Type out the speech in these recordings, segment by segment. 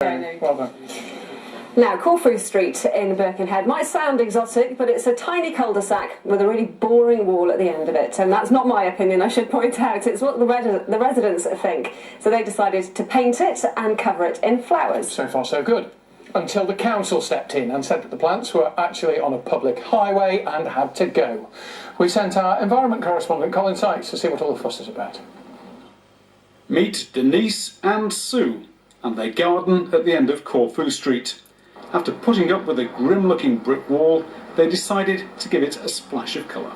Well done. Now, Corfu Street in Birkenhead might sound exotic, but it's a tiny cul-de-sac with a really boring wall at the end of it. And that's not my opinion, I should point out. It's what the residents think. So they decided to paint it and cover it in flowers. So far, so good. Until the council stepped in and said that the plants were actually on a public highway and had to go. We sent our environment correspondent, Colin Sykes, to see what all the fuss is about. Meet Denise and Sue, and they garden at the end of Corfu Street. After putting up with a grim-looking brick wall, they decided to give it a splash of colour.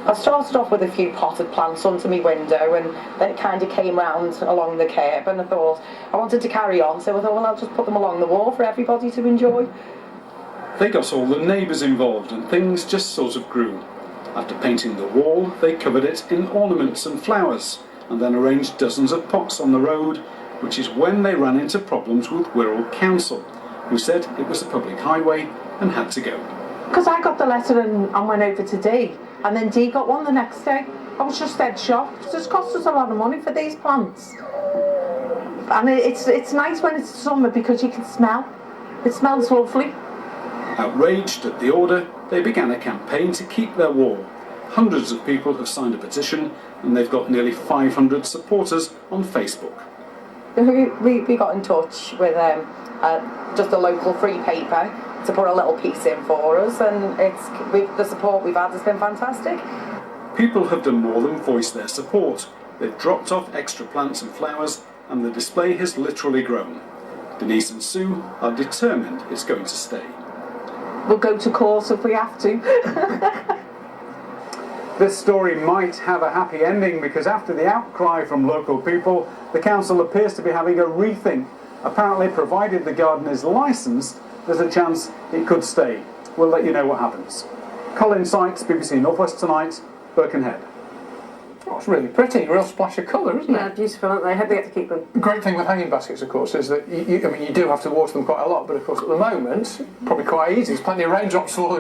I started off with a few potted plants onto my window, and then it kind of came round along the curb, and I thought I wanted to carry on, so I thought, well, I'll just put them along the wall for everybody to enjoy. They got all the neighbours involved, and things just sort of grew. After painting the wall, they covered it in ornaments and flowers, and then arranged dozens of pots on the road, which is when they ran into problems with Wirral Council, who said it was a public highway and had to go. Because I got the letter and went over to Dee, and then Dee got one the next day. I was just dead shocked, because it's cost us a lot of money for these plants. And it's nice when it's summer because you can smell. It smells lovely. Outraged at the order, they began a campaign to keep their wall. Hundreds of people have signed a petition, and they've got nearly 500 supporters on Facebook. We got in touch with just a local free paper to put a little piece in for us, and the support we've had has been fantastic. People have done more than voice their support. They've dropped off extra plants and flowers, and the display has literally grown. Denise and Sue are determined it's going to stay. We'll go to court if we have to. This story might have a happy ending because after the outcry from local people, the council appears to be having a rethink. Apparently, provided the garden is licensed, there's a chance it could stay. We'll let you know what happens. Colin Sykes, BBC North West Tonight, Birkenhead. Oh, it's really pretty, real splash of colour, isn't it? Yeah, beautiful, aren't they? I hope they get to keep them. The great thing with hanging baskets, of course, is that you do have to water them quite a lot, but of course at the moment, probably quite easy. There's plenty of raindrops falling.